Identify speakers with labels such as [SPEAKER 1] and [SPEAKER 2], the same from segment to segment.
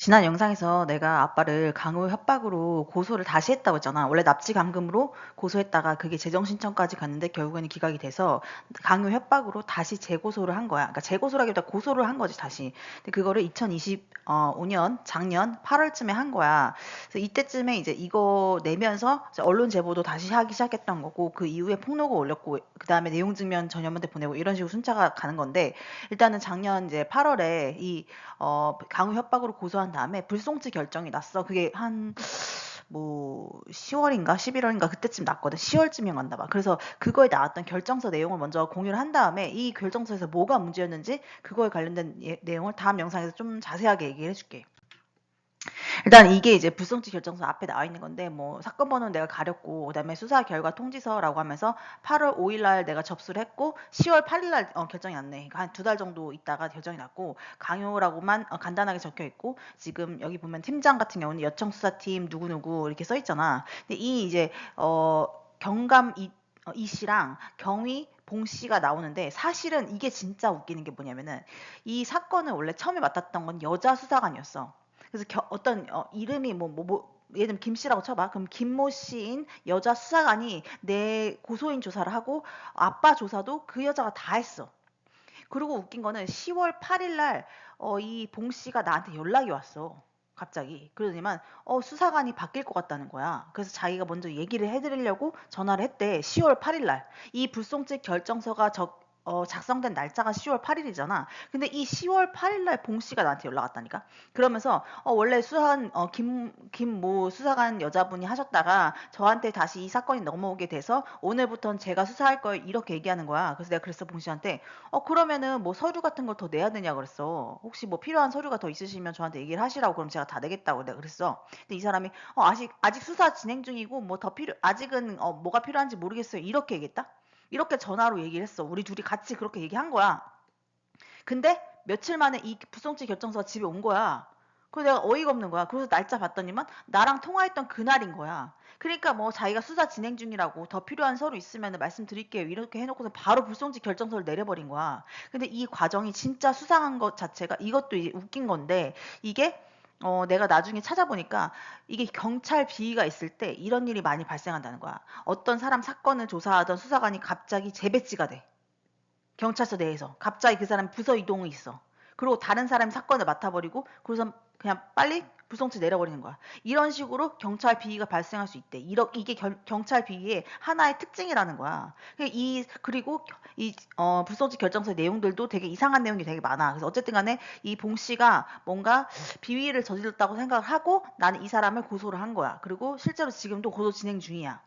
[SPEAKER 1] 지난 영상에서 내가 아빠를 강요 협박으로 고소를 다시 했다고 했잖아. 원래 납치 감금으로 고소했다가 그게 재정 신청까지 갔는데 결국에는 기각이 돼서 강요 협박으로 다시 재고소를 한 거야. 그러니까 재고소라기보다 고소를 한 거지 다시. 근데 그거를 2025년 작년 8월쯤에 한 거야. 그래서 이때쯤에 이제 이거 내면서 이제 언론 제보도 다시 하기 시작했던 거고 그 이후에 폭로가 올렸고 그 다음에 내용 증명 전현무한테 보내고 이런 식으로 순차가 가는 건데 일단은 작년 이제 8월에 이 강요 협박으로 고소한 다음에 불송치 결정이 났어. 그게 한 뭐 10월인가 11월인가 그때쯤 났거든. 10월쯤이었나 봐. 그래서 그거에 나왔던 결정서 내용을 먼저 공유를 한 다음에 이 결정서에서 뭐가 문제였는지 그거에 관련된 내용을 다음 영상에서 좀 자세하게 얘기를 해줄게. 일단 이게 이제 불송치 결정서 앞에 나와 있는 건데 뭐 사건 번호는 내가 가렸고 그다음에 수사 결과 통지서라고 하면서 8월 5일 날 내가 접수를 했고 10월 8일 날 결정이 났네. 그러니까 한 두 달 정도 있다가 결정이 났고 강요라고만 간단하게 적혀 있고 지금 여기 보면 팀장 같은 경우는 여청수사팀 누구누구 이렇게 써 있잖아. 근데 이 이제 경감 이 씨랑 경위 봉 씨가 나오는데 사실은 이게 진짜 웃기는 게 뭐냐면은 이 사건을 원래 처음에 맡았던 건 여자 수사관이었어. 그래서 어떤 이름이 예를 들면 김 씨라고 쳐봐. 그럼 김모 씨인 여자 수사관이 내 고소인 조사를 하고 아빠 조사도 그 여자가 다 했어. 그리고 웃긴 거는 10월 8일 날 이 봉 씨가 나한테 연락이 왔어. 갑자기. 그러더니만 수사관이 바뀔 것 같다는 거야. 그래서 자기가 먼저 얘기를 해드리려고 전화를 했대. 10월 8일 날. 이 불송치 결정서가 작성된 날짜가 10월 8일이잖아. 근데 이 10월 8일 날 봉 씨가 나한테 연락 왔다니까. 그러면서 원래 수사관 김모 수사관 여자분이 하셨다가 저한테 다시 이 사건이 넘어오게 돼서 오늘부터는 제가 수사할 거예요. 이렇게 얘기하는 거야. 그래서 내가 그랬어 봉 씨한테 그러면은 뭐 서류 같은 걸 더 내야 되냐 그랬어. 혹시 뭐 필요한 서류가 더 있으시면 저한테 얘기를 하시라고 그럼 제가 다 내겠다고 내가 그랬어. 근데 이 사람이 아직 수사 진행 중이고 뭐 더 아직은 뭐가 필요한지 모르겠어요. 이렇게 얘기했다. 이렇게 전화로 얘기를 했어. 우리 둘이 같이 그렇게 얘기한 거야. 근데 며칠 만에 이 부송치 결정서가 집에 온 거야. 그래서 내가 어이가 없는 거야. 그래서 날짜 봤더니만 나랑 통화했던 그날인 거야. 그러니까 뭐 자기가 수사 진행 중이라고 더 필요한 서류 있으면 말씀드릴게요. 이렇게 해놓고서 바로 불송치 결정서를 내려버린 거야. 근데 이 과정이 진짜 수상한 것 자체가 이것도 이제 웃긴 건데 이게 내가 나중에 찾아보니까 이게 경찰 비위가 있을 때 이런 일이 많이 발생한다는 거야. 어떤 사람 사건을 조사하던 수사관이 갑자기 재배치가 돼. 경찰서 내에서 갑자기 그 사람 부서 이동이 있어. 그리고 다른 사람이 사건을 맡아버리고 그래서 그냥 빨리 불송치 내려버리는 거야. 이런 식으로 경찰 비위가 발생할 수 있대. 이게 경찰 비위의 하나의 특징이라는 거야. 그리고 이 불송치 결정서의 내용들도 되게 이상한 내용이 되게 많아. 그래서 어쨌든 간에 이 봉 씨가 뭔가 비위를 저질렀다고 생각을 하고 나는 이 사람을 고소를 한 거야. 그리고 실제로 지금도 고소 진행 중이야.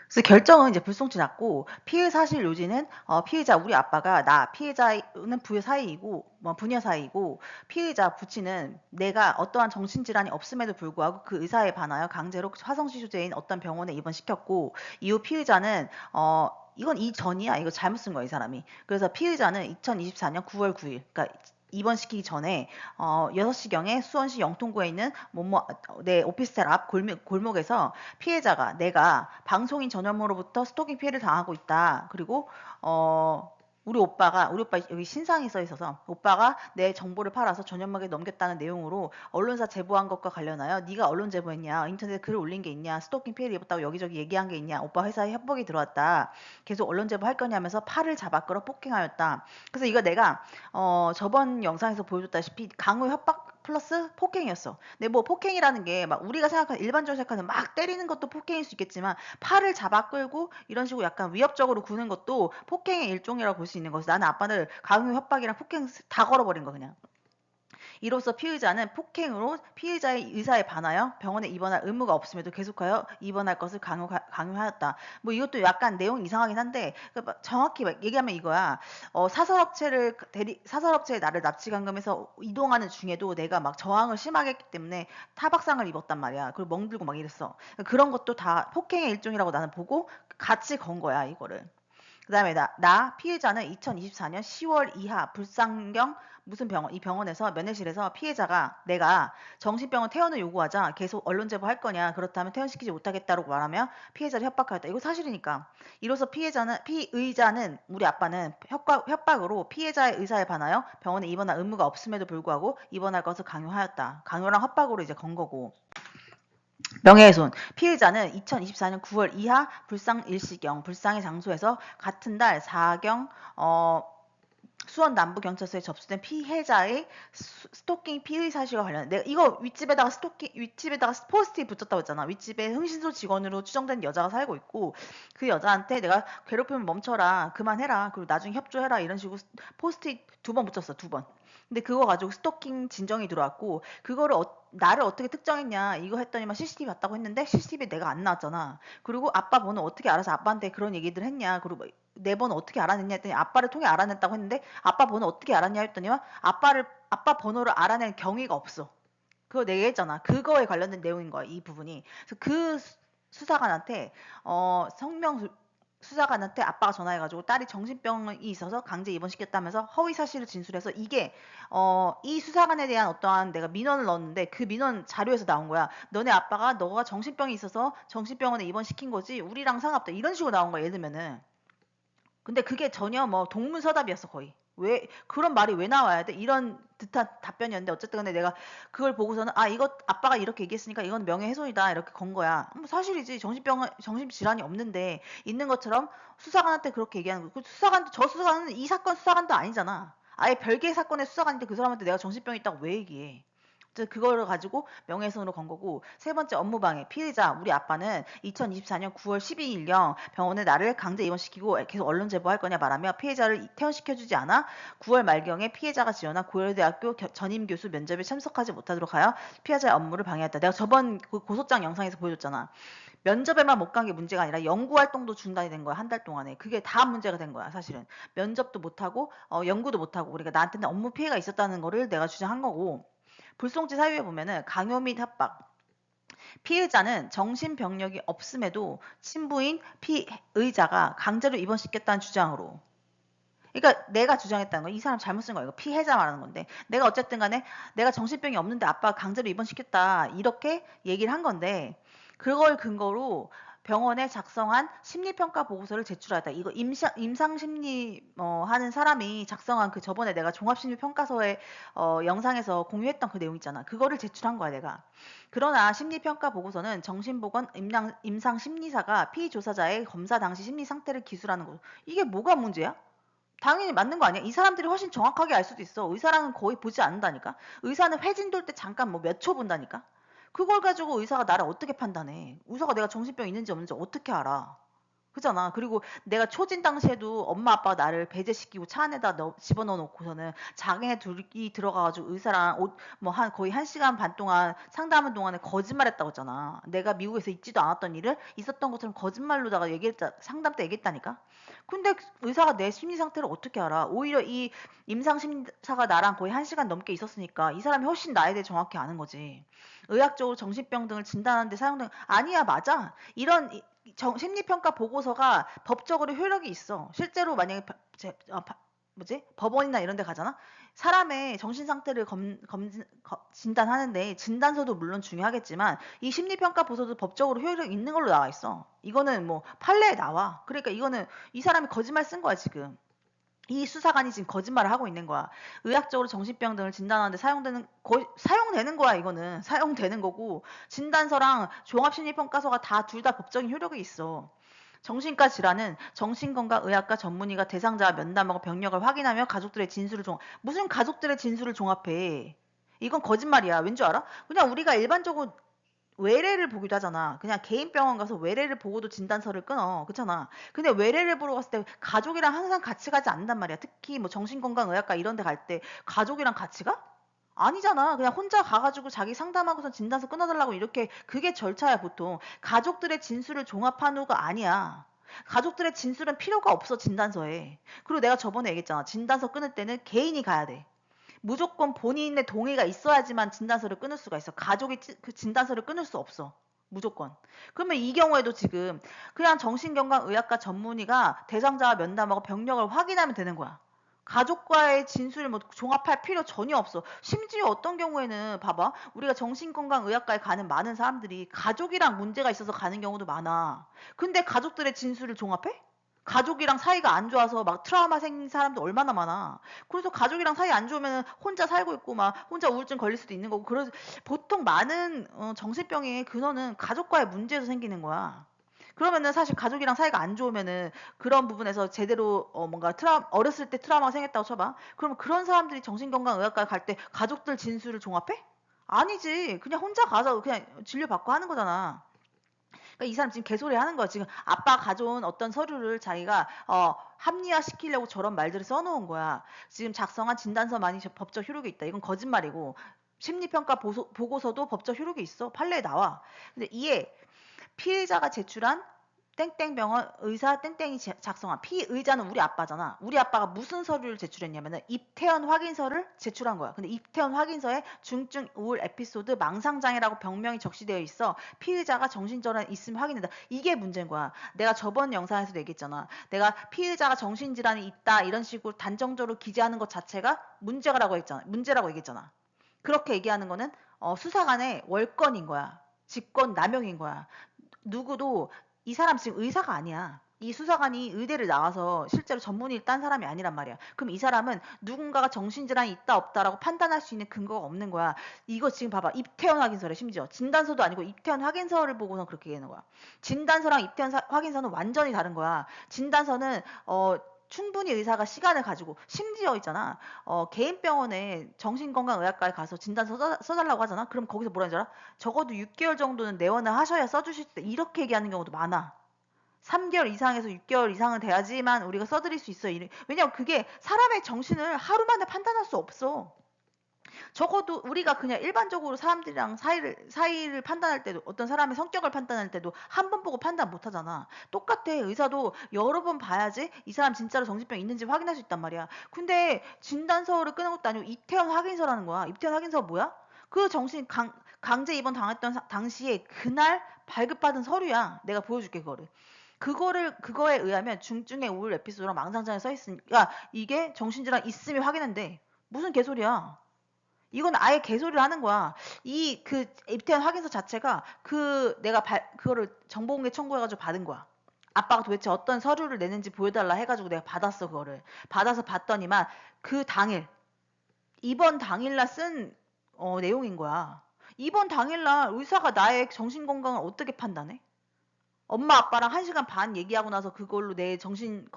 [SPEAKER 1] 그래서 결정은 이제 불송치 났고 피해 사실 요지는 피해자 우리 아빠가 나 피해자는 부여 사이이고 뭐 부녀 사이이고 피해자 부친은 내가 어떠한 정신질환이 없음에도 불구하고 그 의사에 반하여 강제로 화성시소제인 어떤 병원에 입원시켰고 이후 피해자는 이건 이전이야. 이거 잘못 쓴 거야, 이 사람이. 그래서 피의자는 2024년 9월 9일, 그러니까 입원시키기 전에 6시경에 수원시 영통구에 있는 내 오피스텔 앞 골목에서 피해자가 내가 방송인 전현무로부터 스토킹 피해를 당하고 있다. 그리고 우리 오빠 여기 신상이 써 있어서 오빠가 내 정보를 팔아서 전현무에게 넘겼다는 내용으로 언론사 제보한 것과 관련하여 네가 언론 제보했냐, 인터넷에 글을 올린 게 있냐, 스토킹 피해를 입었다고 여기저기 얘기한 게 있냐, 오빠 회사에 협박이 들어왔다. 계속 언론 제보할 거냐면서 팔을 잡아 끌어 폭행하였다. 그래서 이거 내가 저번 영상에서 보여줬다시피 강요 협박 플러스 폭행이었어. 근데 뭐 폭행이라는 게 막 우리가 생각하는 일반적으로 생각하는 막 때리는 것도 폭행일 수 있겠지만 팔을 잡아 끌고 이런 식으로 약간 위협적으로 구는 것도 폭행의 일종이라고 볼 수 있는 거지. 나는 아빠를 강요 협박이랑 폭행 다 걸어버린 거 그냥. 이로써 피의자는 폭행으로 피해자의 의사에 반하여 병원에 입원할 의무가 없음에도 계속하여 입원할 것을 강요하였다. 뭐 이것도 약간 내용이 이상하긴 한데 정확히 얘기하면 이거야. 사설업체에 나를 납치 감금해서 이동하는 중에도 내가 막 저항을 심하게 했기 때문에 타박상을 입었단 말이야. 그리고 멍들고 막 이랬어. 그런 것도 다 폭행의 일종이라고 나는 보고 같이 건 거야 이거를. 그 다음에 나 피해자는 2024년 10월 이하 불상경 무슨 병원, 이 병원에서 면회실에서 피해자가 내가 정신병원 퇴원을 요구하자 계속 언론 제보할 거냐, 그렇다면 퇴원시키지 못하겠다고 말하며 피해자를 협박하였다. 이거 사실이니까. 이로써 피의자는 우리 아빠는 협박으로 피해자의 의사에 반하여 병원에 입원할 의무가 없음에도 불구하고 입원할 것을 강요하였다. 강요랑 협박으로 이제 건 거고. 명예훼손. 피의자는 2024년 9월 이하 불상 일시경 불상의 장소에서 같은 달 4경 수원 남부경찰서에 접수된 피해자의 스토킹 피의 사실과 관련. 내가 이거 윗집에다가 포스트잇 붙였다고 했잖아. 윗집에 흥신소 직원으로 추정된 여자가 살고 있고, 그 여자한테 내가 괴롭힘을 멈춰라, 그만해라, 그리고 나중에 협조해라, 이런 식으로 포스트잇 2번 붙였어. 2번. 근데 그거 가지고 스토킹 진정이 들어왔고, 그거를 나를 어떻게 특정했냐 이거 했더니만 CCTV 봤다고 했는데 CCTV에 내가 안 나왔잖아. 그리고 아빠 번호 어떻게 알아서 아빠한테 그런 얘기들 했냐, 그리고 내 번호 어떻게 알아냈냐 했더니 아빠를 통해 알아냈다고 했는데, 아빠 번호 어떻게 알았냐 했더니만 아빠 번호를 알아낸 경위가 없어. 그거 내가 했잖아. 그거에 관련된 내용인 거야, 이 부분이. 그래서 그 수사관한테 성명 수사관한테 아빠가 전화해가지고 딸이 정신병이 있어서 강제 입원시켰다면서 허위 사실을 진술해서, 이게 이 수사관에 대한 어떠한 내가 민원을 넣었는데 그 민원 자료에서 나온 거야. 너네 아빠가 너가 정신병이 있어서 정신병원에 입원시킨 거지 우리랑 상관없다, 이런 식으로 나온 거야, 예를 들면은. 근데 그게 전혀 뭐 동문서답이었어, 거의. 왜 그런 말이 왜 나와야 돼? 이런 듯한 답변이었는데, 어쨌든 근데 내가 그걸 보고서는 이거 아빠가 이렇게 얘기했으니까 이건 명예훼손이다, 이렇게 건 거야. 뭐 사실이지. 정신질환이 없는데 있는 것처럼 수사관한테 그렇게 얘기하는 거. 저 수사관은 이 사건 수사관도 아니잖아. 아예 별개의 사건의 수사관인데 그 사람한테 내가 정신병이 있다고 왜 얘기해? 그거를 가지고 명예훼손으로 건 거고. 세 번째, 업무방해. 피해자 우리 아빠는 2024년 9월 12일경 병원에 나를 강제 입원시키고 계속 언론 제보할 거냐 말하며 피해자를 퇴원시켜주지 않아 9월 말경에 피해자가 지원한 고려대학교 전임 교수 면접에 참석하지 못하도록 하여 피해자의 업무를 방해했다. 내가 저번 그 고소장 영상에서 보여줬잖아. 면접에만 못 간 게 문제가 아니라 연구 활동도 중단이 된 거야, 한 달 동안에. 그게 다 문제가 된 거야, 사실은. 면접도 못 하고 연구도 못 하고. 그러니까 나한테는 업무 피해가 있었다는 거를 내가 주장한 거고. 불송치 사유에 보면은 강요 및 협박. 피해자는 정신병력이 없음에도 친부인 피의자가 강제로 입원시켰다는 주장으로. 그러니까 내가 주장했다는 거, 이 사람 잘못 쓴 거야. 이거 피해자 말하는 건데, 내가 어쨌든 간에 내가 정신병이 없는데 아빠가 강제로 입원시켰다, 이렇게 얘기를 한 건데, 그걸 근거로 병원에 작성한 심리평가 보고서를 제출하다. 이거 임상심리 하는 사람이 작성한 그 저번에 내가 종합심리평가서에 영상에서 공유했던 그 내용 있잖아. 그거를 제출한 거야, 내가. 그러나 심리평가 보고서는 정신보건 임상심리사가 피조사자의 검사 당시 심리 상태를 기술하는 거. 이게 뭐가 문제야? 당연히 맞는 거 아니야? 이 사람들이 훨씬 정확하게 알 수도 있어. 의사랑은 거의 보지 않는다니까? 의사는 회진 돌 때 잠깐 뭐 몇 초 본다니까? 그걸 가지고 의사가 나를 어떻게 판단해? 의사가 내가 정신병 있는지 없는지 어떻게 알아? 그잖아. 그리고 내가 초진 당시에도 엄마 아빠가 나를 배제시키고 차 안에다 집어넣어 놓고서는 자기네 둘이 들어가가지고 의사랑 거의 1시간 반 동안 상담하는 동안에 거짓말했다고 했잖아. 내가 미국에서 있지도 않았던 일을 있었던 것처럼 거짓말로다가 상담 때 얘기했다니까. 근데 의사가 내 심리 상태를 어떻게 알아? 오히려 이 임상심리사가 나랑 거의 1시간 넘게 있었으니까 이 사람이 훨씬 나에 대해 정확히 아는 거지. 의학적으로 정신병 등을 진단하는 데 사용된, 아니야, 맞아. 이런 심리평가 보고서가 법적으로 효력이 있어. 실제로 만약에 법원이나 이런 데 가잖아? 사람의 정신 상태를 진단하는데 진단서도 물론 중요하겠지만 이 심리평가 보고서도 법적으로 효력이 있는 걸로 나와 있어. 이거는 뭐 판례에 나와. 그러니까 이거는 이 사람이 거짓말 쓴 거야, 지금. 이 수사관이 지금 거짓말을 하고 있는 거야. 의학적으로 정신병 등을 진단하는데 사용되는 거야, 이거는. 사용되는 거고, 진단서랑 종합심리평가서가 둘 다 법적인 효력이 있어. 정신과 질환은 정신건강의학과 전문의가 대상자와 면담하고 병력을 확인하며 가족들의 진술을 무슨 가족들의 진술을 종합해. 이건 거짓말이야. 왠 줄 알아? 그냥 우리가 일반적으로 외래를 보기도 하잖아. 그냥 개인 병원 가서 외래를 보고도 진단서를 끊어. 그렇잖아. 근데 외래를 보러 갔을 때 가족이랑 항상 같이 가지 않는단 말이야. 특히 뭐 정신건강의학과 이런 데 갈 때 가족이랑 같이 가? 아니잖아. 그냥 혼자 가가지고 자기 상담하고서 진단서 끊어달라고, 이렇게 그게 절차야, 보통. 가족들의 진술을 종합한 후가 아니야. 가족들의 진술은 필요가 없어, 진단서에. 그리고 내가 저번에 얘기했잖아. 진단서 끊을 때는 개인이 가야 돼. 무조건 본인의 동의가 있어야지만 진단서를 끊을 수가 있어. 가족이 그 진단서를 끊을 수 없어. 무조건. 그러면 이 경우에도 지금 그냥 정신건강의학과 전문의가 대상자와 면담하고 병력을 확인하면 되는 거야. 가족과의 진술을 뭐 종합할 필요 전혀 없어. 심지어 어떤 경우에는 봐봐. 우리가 정신건강의학과에 가는 많은 사람들이 가족이랑 문제가 있어서 가는 경우도 많아. 근데 가족들의 진술을 종합해? 가족이랑 사이가 안 좋아서 막 트라우마 생긴 사람도 얼마나 많아. 그래서 가족이랑 사이 안 좋으면 혼자 살고 있고 막 혼자 우울증 걸릴 수도 있는 거고. 그래서 보통 많은 정신병의 근원은 가족과의 문제에서 생기는 거야. 그러면은 사실 가족이랑 사이가 안 좋으면은 그런 부분에서 제대로 뭔가 어렸을 때 트라우마가 생겼다고 쳐봐. 그러면 그런 사람들이 정신건강의학과에 갈 때 가족들 진술을 종합해? 아니지. 그냥 혼자 가서 그냥 진료받고 하는 거잖아. 그러니까 이 사람 지금 개소리 하는 거야. 지금 아빠 가져온 어떤 서류를 자기가 합리화시키려고 저런 말들을 써놓은 거야. 지금 작성한 진단서만이 법적 효력이 있다. 이건 거짓말이고 심리평가 보고서도 법적 효력이 있어. 판례에 나와. 근데 이에 피의자가 제출한 땡땡병원 의사 땡땡이 작성한 피의자는 우리 아빠잖아. 우리 아빠가 무슨 서류를 제출했냐면은 입퇴원 확인서를 제출한 거야. 근데 입퇴원 확인서에 중증 우울 에피소드 망상장애라고 병명이 적시되어 있어. 피의자가 정신질환 있으면 확인된다. 이게 문제인 거야. 내가 저번 영상에서도 얘기했잖아. 내가 피의자가 정신질환이 있다 이런 식으로 단정적으로 기재하는 것 자체가 문제라고 했잖아. 문제라고 얘기했잖아. 그렇게 얘기하는 거는 수사관의 월권인 거야. 직권 남용인 거야. 누구도 이 사람 지금 의사가 아니야. 이 수사관이 의대를 나와서 실제로 전문의를 딴 사람이 아니란 말이야. 그럼 이 사람은 누군가가 정신질환이 있다 없다라고 판단할 수 있는 근거가 없는 거야. 이거 지금 봐봐. 입퇴원 확인서래 심지어. 진단서도 아니고 입퇴원 확인서를 보고서 그렇게 얘기하는 거야. 진단서랑 입퇴원 확인서는 완전히 다른 거야. 진단서는 충분히 의사가 시간을 가지고 심지어 있잖아. 개인 병원에 정신건강의학과에 가서 진단서 써달라고 하잖아. 그럼 거기서 뭐라는 줄 알아? 적어도 6개월 정도는 내원을 하셔야 써주실 수 있다. 이렇게 얘기하는 경우도 많아. 3개월 이상에서 6개월 이상은 돼야지만 우리가 써드릴 수 있어. 왜냐면 그게 사람의 정신을 하루 만에 판단할 수 없어. 적어도 우리가 그냥 일반적으로 사람들이랑 사이를 판단할 때도 어떤 사람의 성격을 판단할 때도 한 번 보고 판단 못 하잖아. 똑같아. 의사도 여러 번 봐야지 이 사람 진짜로 정신병 있는지 확인할 수 있단 말이야. 근데 진단서를 끄는 것도 아니고 입퇴원 확인서라는 거야. 입퇴원 확인서가 뭐야? 그 강제 입원 당했던 당시에 그날 발급받은 서류야. 내가 보여줄게 그거를. 그거에 의하면 중증의 우울 에피소드랑 망상장애 써 있으니까 이게 정신질환 있음이 확인한대. 무슨 개소리야. 이건 아예 개소리를 하는 거야. 입퇴원 확인서 자체가 내가 그거를 정보공개 청구해가지고 받은 거야. 아빠가 도대체 어떤 서류를 내는지 보여달라 해가지고 내가 받았어, 그거를. 받아서 봤더니만 그 당일, 입원 당일날 쓴 내용인 거야. 입원 당일날 의사가 나의 정신건강을 어떻게 판단해? 엄마 아빠랑 1시간 반 얘기하고 나서 그걸로 내 정신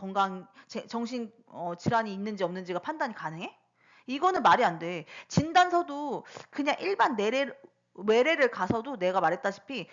[SPEAKER 1] 질환이 있는지 없는지가 판단이 가능해? 이거는 말이 안 돼. 진단서도 그냥 일반 외래를 가서도 내가 말했다시피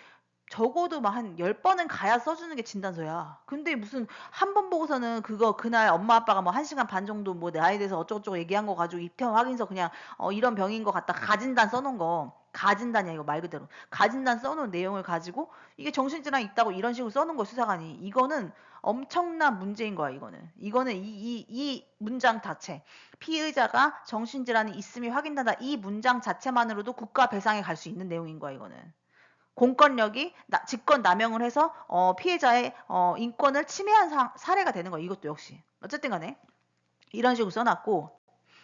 [SPEAKER 1] 적어도 막 한 10번은 가야 써주는 게 진단서야. 근데 무슨 한 번 보고서는 그날 엄마 아빠가 뭐 1시간 반 정도 뭐 나에 대해서 어쩌고저쩌고 얘기한 거 가지고 입퇴원 확인서 그냥 이런 병인 것 같다. 가진단 써놓은 거. 가진단이야 이거 말 그대로. 가진단 써놓은 내용을 가지고 이게 정신질환 있다고 이런 식으로 써놓은 거 수사관이. 이거는 엄청난 문제인 거야 이거는. 이거는 이 문장 자체. 피의자가 정신질환이 있음이 확인된다. 이 문장 자체만으로도 국가 배상에 갈 수 있는 내용인 거야 이거는. 공권력이 직권 남용을 해서 피해자의 인권을 침해한 사례가 되는 거야. 이것도 역시. 어쨌든 간에 이런 식으로 써놨고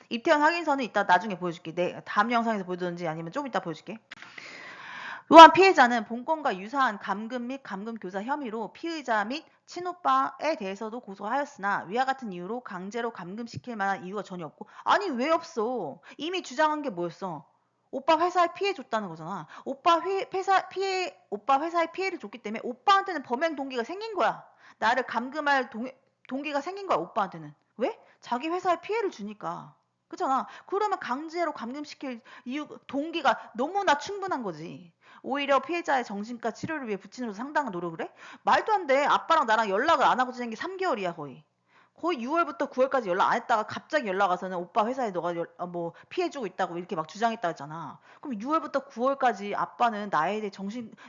[SPEAKER 1] 입퇴원 확인서는 이따 나중에 보여줄게. 다음 영상에서 보여주든지 아니면 좀 이따 보여줄게. 또한 피해자는 본건과 유사한 감금 및 감금교사 혐의로 피의자 및 친오빠에 대해서도 고소하였으나 위와 같은 이유로 강제로 감금시킬 만한 이유가 전혀 없고. 아니 왜 없어? 이미 주장한 게 뭐였어? 오빠 회사에 피해 줬다는 거잖아. 오빠 회사에 피해를 줬기 때문에 오빠한테는 범행 동기가 생긴 거야. 나를 감금할 동기가 생긴 거야 오빠한테는. 왜? 자기 회사에 피해를 주니까. 그렇잖아. 그러면 강제로 감금시킬 동기가 너무나 충분한 거지. 오히려 피해자의 정신과 치료를 위해 부친으로서 상당한 노력을 해? 말도 안 돼. 아빠랑 나랑 연락을 안 하고 지낸 게 3개월이야 거의. 거의 6월부터 9월까지 연락 안 했다가 갑자기 연락 와서는 오빠 회사에 너가 뭐 피해주고 있다고 이렇게 막 주장했다 했잖아. 그럼 6월부터 9월까지 아빠는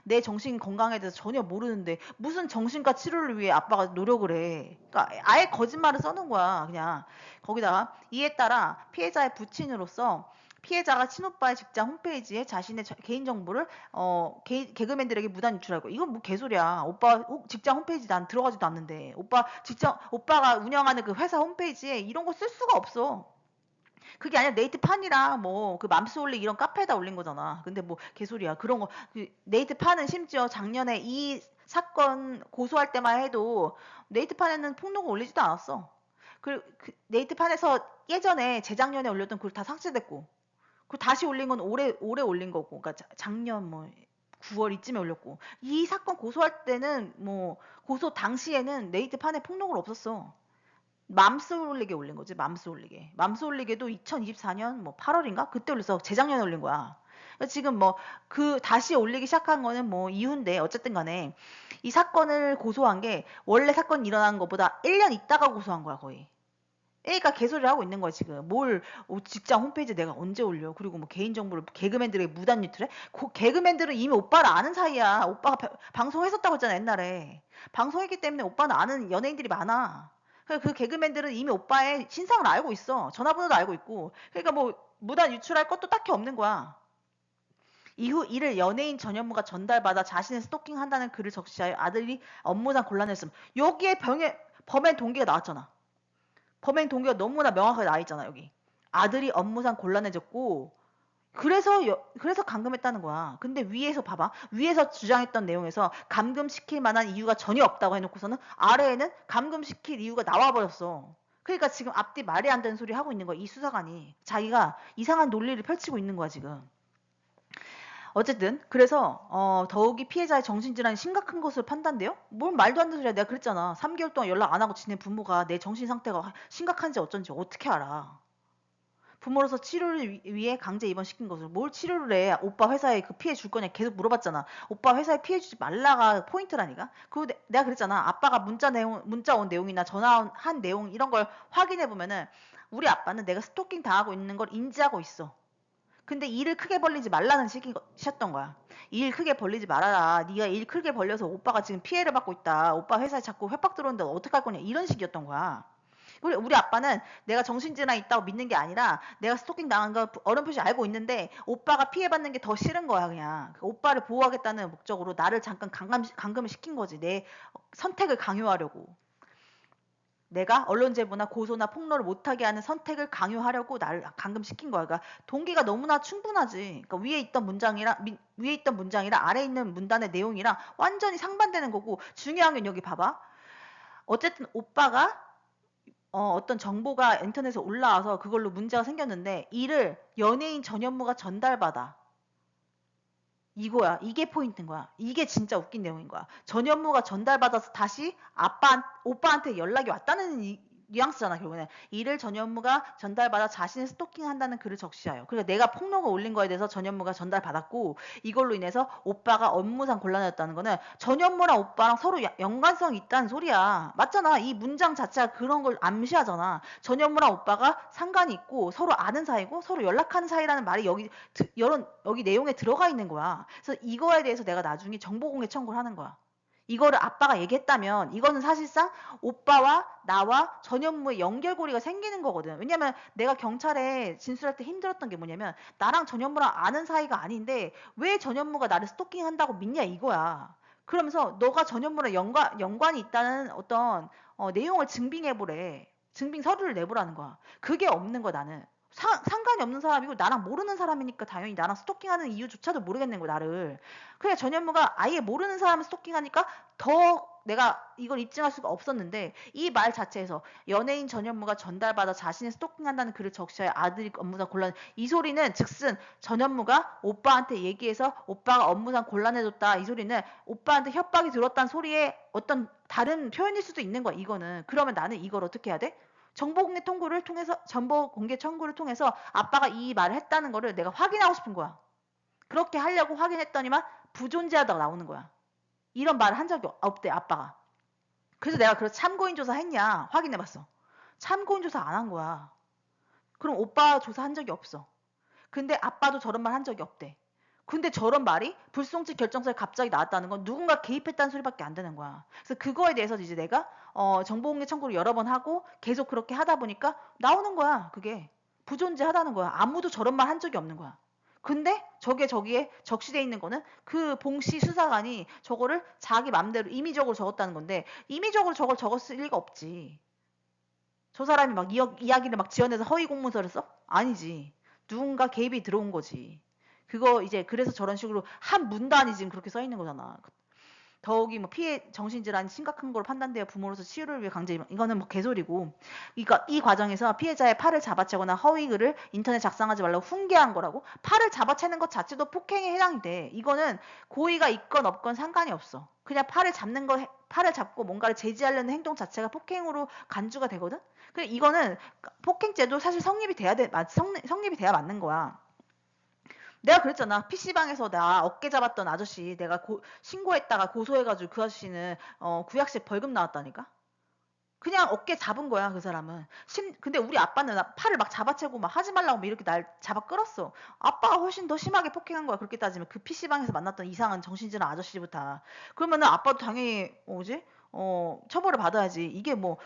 [SPEAKER 1] 내 정신 건강에 대해서 전혀 모르는데 무슨 정신과 치료를 위해 아빠가 노력을 해. 그러니까 아예 거짓말을 써놓은 거야 그냥. 거기다가 이에 따라 피해자의 부친으로서 피해자가 친오빠의 직장 홈페이지에 자신의 개인정보를 개그맨들에게 무단 유출하고, 이건 뭐 개소리야. 오빠 직장 홈페이지 난 들어가지도 않는데, 오빠가 운영하는 그 회사 홈페이지에 이런 거 쓸 수가 없어. 그게 아니라 네이트판이랑 뭐 그 맘스올릭 이런 카페에다 올린 거잖아. 근데 뭐 개소리야. 그런 거. 그 네이트판은 심지어 작년에 이 사건 고소할 때만 해도 네이트판에는 폭로가 올리지도 않았어. 그 네이트판에서 예전에 재작년에 올렸던 글 다 삭제됐고, 그 다시 올린 건 올해 올린 거고, 그러니까 작년 뭐 9월 이쯤에 올렸고, 이 사건 고소할 때는 뭐 고소 당시에는 네이트판에 폭로가 없었어. 맘스 올리게 올린 거지. 맘스 올리게. 맘스 올리게도 2024년 뭐 8월인가? 그때 올려서 재작년에 올린 거야. 그러니까 지금 뭐 그 다시 올리기 시작한 거는 뭐 이후인데, 어쨌든 간에 이 사건을 고소한 게 원래 사건이 일어난 것보다 1년 있다가 고소한 거야, 거의. 애가 개소리를 하고 있는 거야, 지금. 직장 홈페이지에 내가 언제 올려. 그리고 뭐 개인정보를 개그맨들에게 무단 유출해? 개그맨들은 이미 오빠를 아는 사이야. 오빠가 방송했었다고 했잖아, 옛날에. 방송했기 때문에 오빠는 아는 연예인들이 많아. 그 개그맨들은 이미 오빠의 신상을 알고 있어. 전화번호도 알고 있고. 그러니까 뭐 무단 유출할 것도 딱히 없는 거야. 이후 이를 연예인 전현무가 전달받아 자신을 스토킹한다는 글을 적시하여 아들이 업무상 곤란했음. 여기에 범행 동기가 나왔잖아. 범행 동기가 너무나 명확하게 나와 있잖아, 여기. 아들이 업무상 곤란해졌고, 그래서 감금했다는 거야. 근데 위에서 봐봐. 위에서 주장했던 내용에서 감금시킬 만한 이유가 전혀 없다고 해놓고서는 아래에는 감금시킬 이유가 나와버렸어. 그러니까 지금 앞뒤 말이 안 되는 소리 하고 있는 거야, 이 수사관이. 자기가 이상한 논리를 펼치고 있는 거야, 지금. 어쨌든 그래서 더욱이 피해자의 정신질환이 심각한 것으로 판단돼요? 뭘 말도 안 되는 소리야. 내가 그랬잖아. 3개월 동안 연락 안 하고 지낸 부모가 내 정신 상태가 심각한지 어쩐지 어떻게 알아. 부모로서 치료를 위해 강제 입원시킨 것을. 뭘 치료를 해. 오빠 회사에 그 피해 줄 거냐 계속 물어봤잖아. 오빠 회사에 피해 주지 말라가 포인트라니까. 그리고 내가 그랬잖아. 아빠가 문자 온 내용이나 전화 한 내용 이런 걸 확인해 보면은 우리 아빠는 내가 스토킹 당하고 있는 걸 인지하고 있어. 근데 일을 크게 벌리지 말라는 식이셨던 거야. 일 크게 벌리지 말아라. 네가 일 크게 벌려서 오빠가 지금 피해를 받고 있다. 오빠 회사에 자꾸 협박 들어오는데 어떡할 거냐. 이런 식이었던 거야. 우리 아빠는 내가 정신질환 있다고 믿는 게 아니라 내가 스토킹 당한 거 어렴풋이 알고 있는데 오빠가 피해받는 게 더 싫은 거야, 그냥. 오빠를 보호하겠다는 목적으로 나를 잠깐 감금을 시킨 거지. 내 선택을 강요하려고. 내가 언론 제보나 고소나 폭로를 못하게 하는 선택을 강요하려고 나를 감금시킨 거야. 그러니까 동기가 너무나 충분하지. 그러니까 위에 있던 문장이랑 아래 있는 문단의 내용이랑 완전히 상반되는 거고, 중요한 건 여기 봐봐. 어쨌든 오빠가 어떤 정보가 인터넷에 올라와서 그걸로 문제가 생겼는데 이를 연예인 전현무가 전달받아. 이거야. 이게 포인트인 거야. 이게 진짜 웃긴 내용인 거야. 전현무가 전달받아서 다시 오빠한테 연락이 왔다는 뉘앙스잖아, 결국에는. 이를 전현무가 전달받아 자신을 스토킹한다는 글을 적시하여. 그러니까 내가 폭로가 올린 거에 대해서 전현무가 전달받았고, 이걸로 인해서 오빠가 업무상 곤란해졌다는 거는 전현무랑 오빠랑 서로 연관성이 있다는 소리야. 맞잖아. 이 문장 자체가 그런 걸 암시하잖아. 전현무랑 오빠가 상관이 있고 서로 아는 사이고 서로 연락하는 사이라는 말이 여기 내용에 들어가 있는 거야. 그래서 이거에 대해서 내가 나중에 정보공개 청구를 하는 거야. 이거를 아빠가 얘기했다면 이거는 사실상 오빠와 나와 전현무의 연결고리가 생기는 거거든. 왜냐면 내가 경찰에 진술할 때 힘들었던 게 뭐냐면 나랑 전현무랑 아는 사이가 아닌데 왜 전현무가 나를 스토킹한다고 믿냐 이거야. 그러면서 너가 전현무랑 연관이 있다는 어떤 내용을 증빙해보래. 증빙 서류를 내보라는 거야. 그게 없는 거야, 나는. 상관이 없는 사람이고 나랑 모르는 사람이니까 당연히 나랑 스토킹하는 이유조차도 모르겠는 거야, 나를. 그냥 전현무가 아예 모르는 사람을 스토킹하니까 더 내가 이걸 입증할 수가 없었는데, 이 말 자체에서 연예인 전현무가 전달받아 자신을 스토킹한다는 글을 적시하여 아들이 업무상 곤란, 이 소리는 즉슨 전현무가 오빠한테 얘기해서 오빠가 업무상 곤란해졌다, 이 소리는 오빠한테 협박이 들었다는 소리에 어떤 다른 표현일 수도 있는 거야, 이거는. 그러면 나는 이걸 어떻게 해야 돼? 정보 공개 청구를 통해서 아빠가 이 말을 했다는 거를 내가 확인하고 싶은 거야. 그렇게 하려고 확인했더니만 부존재하다가 나오는 거야. 이런 말을 한 적이 없대, 아빠가. 그래서 내가 참고인 조사 했냐 확인해봤어. 참고인 조사 안 한 거야. 그럼 오빠 조사한 적이 없어. 근데 아빠도 저런 말 한 적이 없대. 근데 저런 말이 불송치 결정서에 갑자기 나왔다는 건 누군가 개입했다는 소리밖에 안 되는 거야. 그래서 그거에 대해서 이제 내가 정보공개 청구를 여러 번 하고 계속 그렇게 하다 보니까 나오는 거야, 그게. 부존재하다는 거야. 아무도 저런 말 한 적이 없는 거야. 근데 저기에 적시돼 있는 거는 그 봉씨 수사관이 저거를 자기 맘대로 임의적으로 적었다는 건데, 임의적으로 저걸 적었을 리가 없지. 저 사람이 막 이야기를 막 지어내서 허위 공문서를 써? 아니지. 누군가 개입이 들어온 거지. 그거 이제 그래서 저런 식으로 한 문단이 지금 그렇게 써 있는 거잖아. 더욱이 뭐 피해 정신질환이 심각한 걸로 판단되어 부모로서 치유를 위해 강제 입원. 이거는 뭐 개소리고. 그러니까 이 과정에서 피해자의 팔을 잡아채거나 허위 글을 인터넷 작성하지 말라고 훈계한 거라고? 팔을 잡아채는 것 자체도 폭행에 해당이 돼. 이거는 고의가 있건 없건 상관이 없어. 그냥 팔을 잡고 뭔가를 제지하려는 행동 자체가 폭행으로 간주가 되거든? 그래, 이거는 폭행죄도 사실 성립이 돼야 맞는 거야. 내가 그랬잖아. PC방에서 나 어깨 잡았던 아저씨 내가 신고했다가 고소해가지고 그 아저씨는 구약식 벌금 나왔다니까? 그냥 어깨 잡은 거야, 그 사람은. 근데 우리 아빠는 팔을 막 잡아채고 막 하지 말라고 막 이렇게 날 잡아 끌었어. 아빠가 훨씬 더 심하게 폭행한 거야. 그렇게 따지면 그 PC방에서 만났던 이상한 정신질환 아저씨부터. 그러면은 아빠도 당연히 뭐지? 처벌을 받아야지. 이게 뭐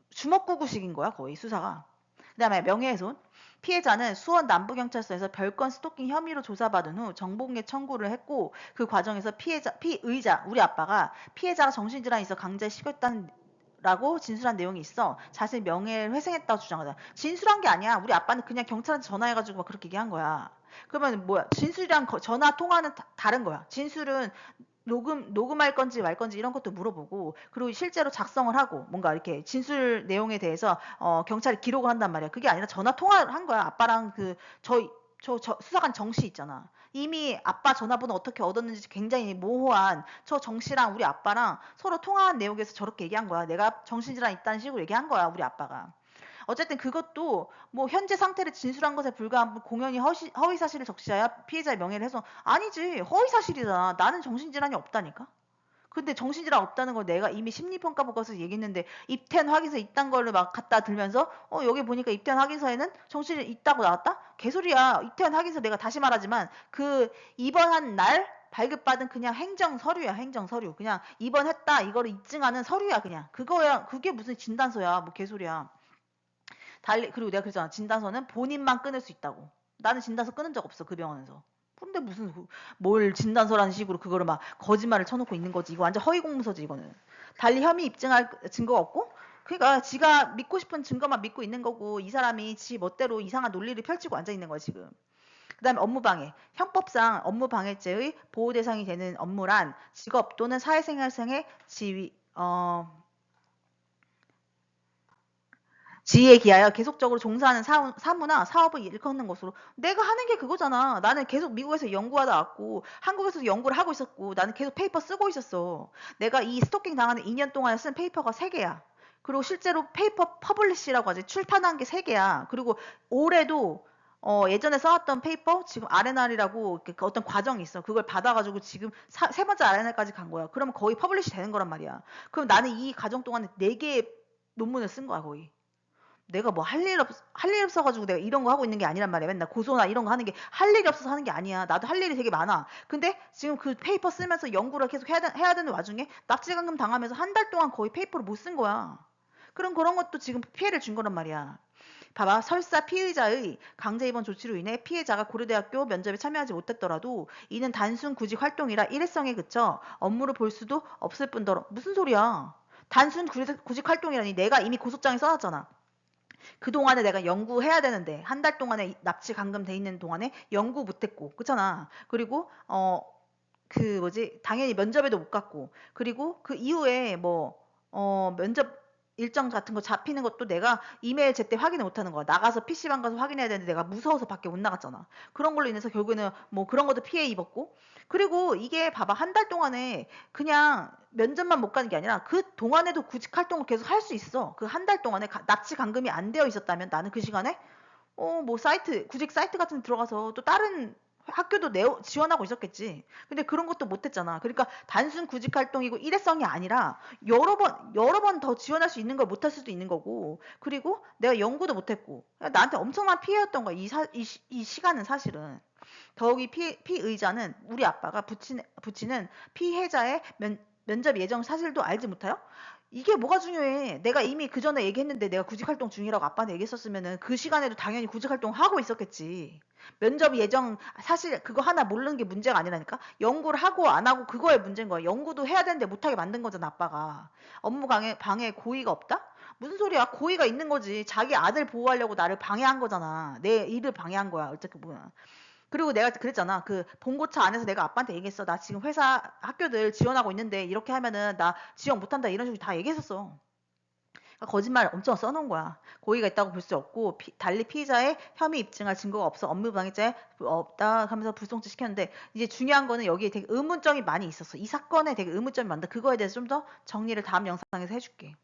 [SPEAKER 1] 주먹구구식인 거야, 거의 수사가. 그다음에 명예훼손. 피해자는 수원 남부경찰서에서 별건 스토킹 혐의로 조사받은 후 정보공개 청구를 했고, 그 과정에서 피의자, 우리 아빠가 피해자가 정신질환이 있어 강제 시켰다는 라고 진술한 내용이 있어. 자신의 명예를 회생했다고 주장하다. 진술한 게 아니야. 우리 아빠는 그냥 경찰한테 전화해가지고 막 그렇게 얘기한 거야. 그러면 뭐야? 진술이랑 전화 통화는 다른 거야. 진술은 녹음할 건지 말 건지 이런 것도 물어보고, 그리고 실제로 작성을 하고 뭔가 이렇게 진술 내용에 대해서 경찰이 기록을 한단 말이야. 그게 아니라 전화 통화를 한 거야. 아빠랑 저 수사관 정씨 있잖아. 이미 아빠 전화번호 어떻게 얻었는지 굉장히 모호한 저 정씨랑 우리 아빠랑 서로 통화한 내용에서 저렇게 얘기한 거야. 내가 정신질환 있다는 식으로 얘기한 거야, 우리 아빠가. 어쨌든 그것도 뭐 현재 상태를 진술한 것에 불과한 공연히 허위 사실을 적시하여 피해자의 명예를 훼손. 아니지. 허위 사실이잖아. 나는 정신질환이 없다니까. 근데 정신질환 없다는 걸 내가 이미 심리평가 보고서 얘기했는데, 입퇴한 확인서 이딴 거를 막 갖다 들면서 여기 보니까 입퇴한 확인서에는 정신이 있다고 나왔다? 개소리야. 입퇴한 확인서 내가 다시 말하지만 그 입원한 날 발급받은 그냥 행정 서류야. 행정 서류. 그냥 입원했다 이거를 입증하는 서류야. 그냥 그거야. 그게 무슨 진단서야. 뭐 개소리야. 그리고 내가 그랬잖아. 진단서는 본인만 끊을 수 있다고. 나는 진단서 끊은 적 없어, 그 병원에서. 근데 무슨 뭘 진단서라는 식으로 그거를 막 거짓말을 쳐놓고 있는 거지. 이거 완전 허위 공문서지, 이거는. 달리 혐의 입증할 증거가 없고, 그러니까 지가 믿고 싶은 증거만 믿고 있는 거고, 이 사람이 지 멋대로 이상한 논리를 펼치고 앉아 있는 거야, 지금. 그다음에 업무방해. 형법상 업무방해죄의 보호 대상이 되는 업무란 직업 또는 사회생활상의 지위에 기하여 계속적으로 종사하는 사무나 사업을 일컫는 것으로. 내가 하는 게 그거잖아. 나는 계속 미국에서 연구하다 왔고 한국에서도 연구를 하고 있었고 나는 계속 페이퍼 쓰고 있었어. 내가 이 스토킹 당하는 2년 동안에 쓴 페이퍼가 3개야. 그리고 실제로 페이퍼 퍼블리시라고 하지. 출판한 게 3개야. 그리고 올해도 예전에 써왔던 페이퍼 지금 R&R이라고 그 어떤 과정이 있어. 그걸 받아가지고 지금 세 번째 R&R까지 간 거야. 그러면 거의 퍼블리시 되는 거란 말이야. 그럼 나는 이 과정 동안에 4개의 논문을 쓴 거야, 거의. 내가 뭐 할 일 없어가지고 내가 이런 거 하고 있는 게 아니란 말이야. 맨날 고소나 이런 거 하는 게 할 일이 없어서 하는 게 아니야. 나도 할 일이 되게 많아. 근데 지금 그 페이퍼 쓰면서 연구를 계속 해야 되는 와중에 납치감금 당하면서 한 달 동안 거의 페이퍼를 못 쓴 거야. 그런 것도 지금 피해를 준 거란 말이야. 봐봐. 설사 피의자의 강제 입원 조치로 인해 피해자가 고려대학교 면접에 참여하지 못했더라도 이는 단순 구직 활동이라 일회성에 그쳐 업무를 볼 수도 없을 뿐더러. 무슨 소리야. 단순 구직 활동이라니. 내가 이미 고소장에 써놨잖아. 그동안에 내가 연구해야 되는데 한 달 동안에 납치 감금돼 있는 동안에 연구 못했고, 그렇잖아. 그리고 그 뭐지, 당연히 면접에도 못 갔고, 그리고 그 이후에 뭐 면접 일정 같은 거 잡히는 것도 내가 이메일 제때 확인을 못하는 거야. 나가서 PC방 가서 확인해야 되는데 내가 무서워서 밖에 못 나갔잖아. 그런 걸로 인해서 결국에는 뭐 그런 것도 피해 입었고, 그리고 이게 봐봐, 한 달 동안에 그냥 면접만 못 가는 게 아니라 그 동안에도 구직 활동을 계속 할 수 있어. 그 한 달 동안에 납치 감금이 안 되어 있었다면 나는 그 시간에 뭐 구직 사이트 같은 데 들어가서 또 다른 학교도 지원하고 있었겠지. 근데 그런 것도 못했잖아. 그러니까 단순 구직 활동이고 일회성이 아니라 여러 번 더 지원할 수 있는 걸 못할 수도 있는 거고, 그리고 내가 연구도 못했고, 나한테 엄청난 피해였던 거야. 이 시간은 사실은. 더욱이 피의자는 우리 아빠가 붙이는 피해자의 면접 예정 사실도 알지 못하여 이게 뭐가 중요해? 내가 이미 그 전에 얘기했는데 내가 구직 활동 중이라고 아빠한테 얘기했었으면은 그 시간에도 당연히 구직 활동 하고 있었겠지. 면접 예정 사실 그거 하나 모르는 게 문제가 아니라니까. 연구를 하고 안 하고 그거에 문제인 거야. 연구도 해야 되는데 못하게 만든 거잖아 아빠가. 업무 방해 고의가 없다? 무슨 소리야? 고의가 있는 거지. 자기 아들 보호하려고 나를 방해한 거잖아. 내 일을 방해한 거야. 어쨌든 보면. 그리고 내가 그랬잖아. 그 본고차 안에서 내가 아빠한테 얘기했어. 나 지금 회사 학교들 지원하고 있는데 이렇게 하면은 나 지원 못한다 이런 식으로 다 얘기했었어. 그러니까 거짓말 엄청 써놓은 거야. 고의가 있다고 볼 수 없고 달리 피의자의 혐의 입증할 증거가 없어 업무 방해죄 없다 하면서 불송치 시켰는데 이제 중요한 거는 여기에 되게 의문점이 많이 있었어. 이 사건에 되게 의문점이 많다. 그거에 대해서 좀 더 정리를 다음 영상에서 해줄게.